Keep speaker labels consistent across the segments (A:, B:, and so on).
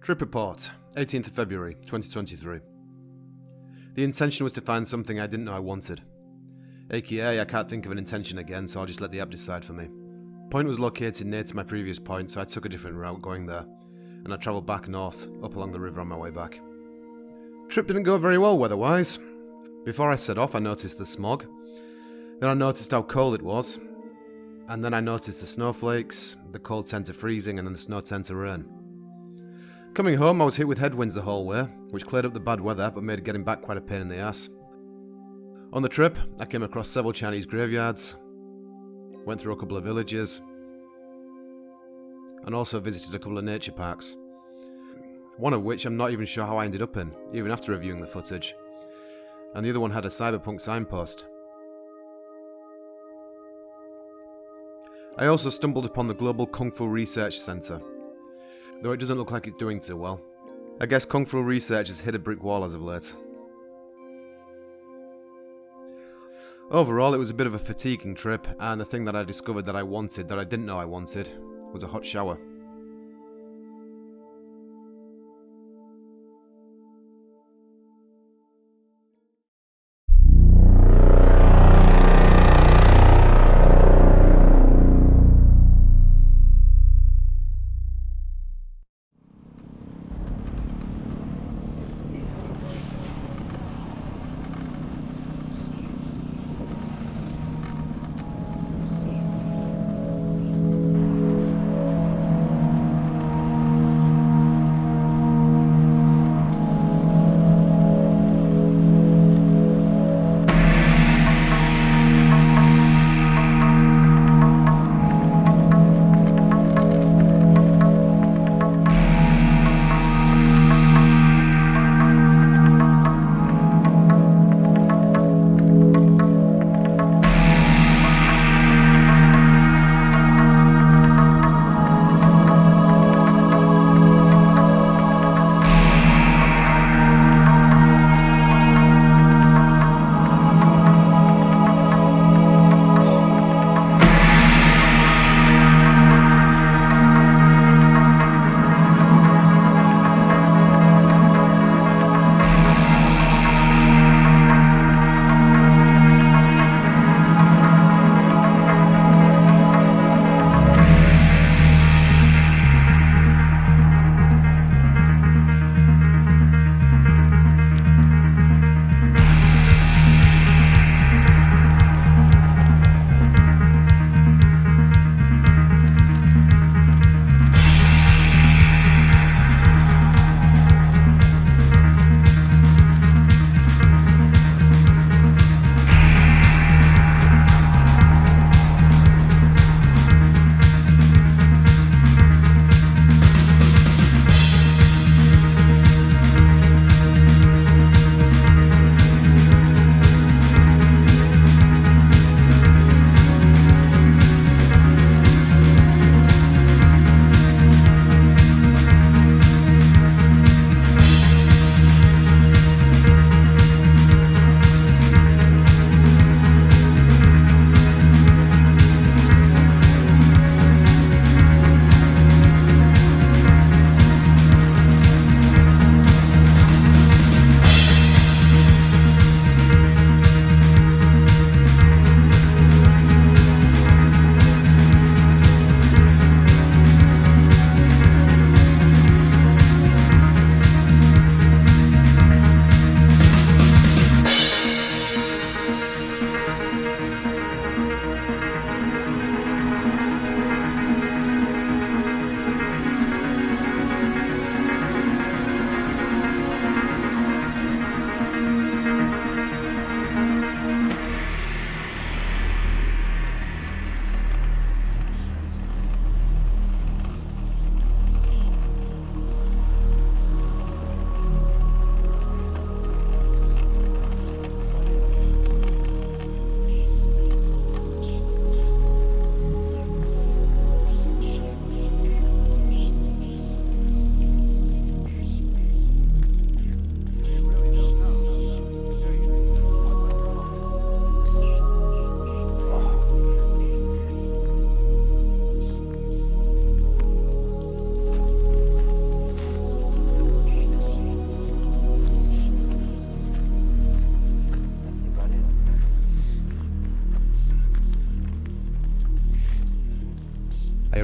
A: Trip report, 18th of February, 2023. The intention was to find something I didn't know I wanted. AKA, I can't think of an intention again, so I'll just let the app decide for me. Point was located near to my previous point, so I took a different route going there, and I travelled back north, up along the river on my way back. Trip didn't go very well weather-wise. Before I set off, I noticed the smog. Then I noticed how cold it was. And then I noticed the snowflakes, the cold turned to freezing, and then the snow turned to rain. Coming home, I was hit with headwinds the whole way, which cleared up the bad weather but made getting back quite a pain in the ass. On the trip, I came across several Chinese graveyards, went through a couple of villages, and also visited a couple of nature parks. One of which I'm not even sure how I ended up in, even after reviewing the footage. And the other one had a cyberpunk signpost. I also stumbled upon the Global Kung Fu Research Centre, though it doesn't look like it's doing too well. I guess Kung Fu research has hit a brick wall as of late. Overall, it was a bit of a fatiguing trip, and the thing that I discovered that I wanted, that I didn't know I wanted, was a hot shower.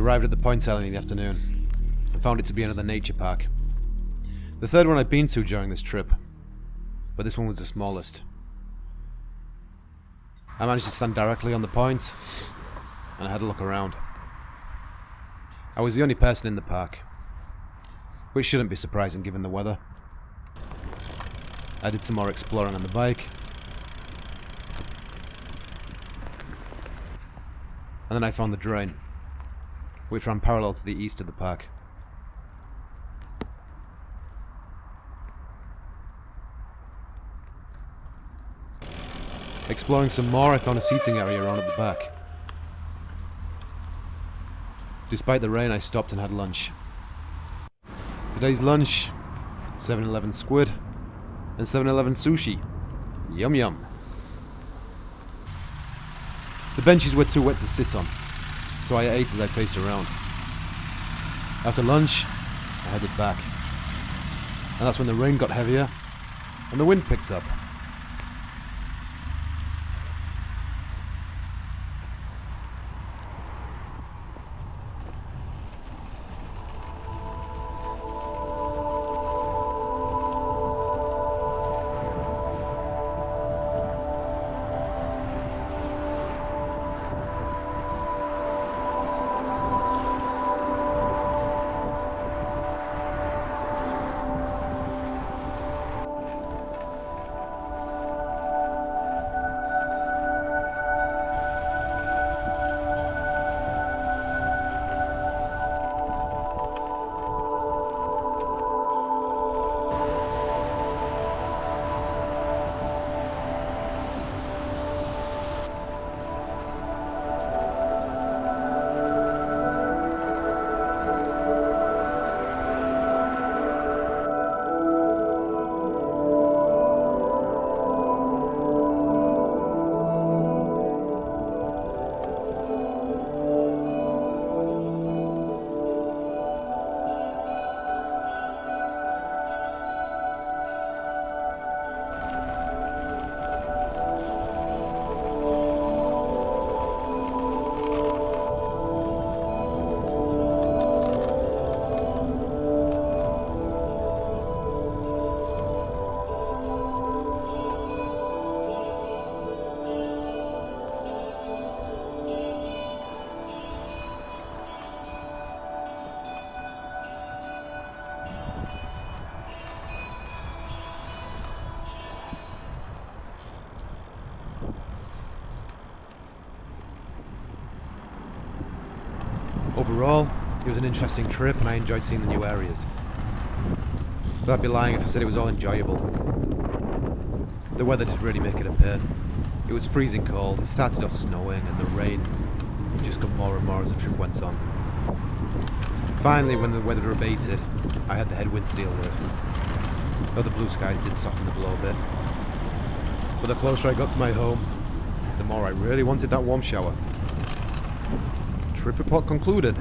A: arrived at the point early in the afternoon and found it to be another nature park. The third one I'd been to during this trip, but this one was the smallest. I managed to stand directly on the point and I had a look around. I was the only person in the park, which shouldn't be surprising given the weather. I did some more exploring on the bike, and then I found the drain, which ran parallel to the east of the park. Exploring some more, I found a seating area around at the back. Despite the rain, I stopped and had lunch. Today's lunch, 7-Eleven squid and 7-Eleven sushi. Yum yum. The benches were too wet to sit on, so I ate as I paced around. After lunch, I headed back. And that's when the rain got heavier and the wind picked up. Overall, it was an interesting trip and I enjoyed seeing the new areas. But I'd be lying if I said it was all enjoyable. The weather did really make it a pain. It was freezing cold, it started off snowing and the rain just got more and more as the trip went on. Finally, when the weather abated, I had the headwinds to deal with. Though the blue skies did soften the blow a bit. But the closer I got to my home, the more I really wanted that warm shower. Trip report concluded.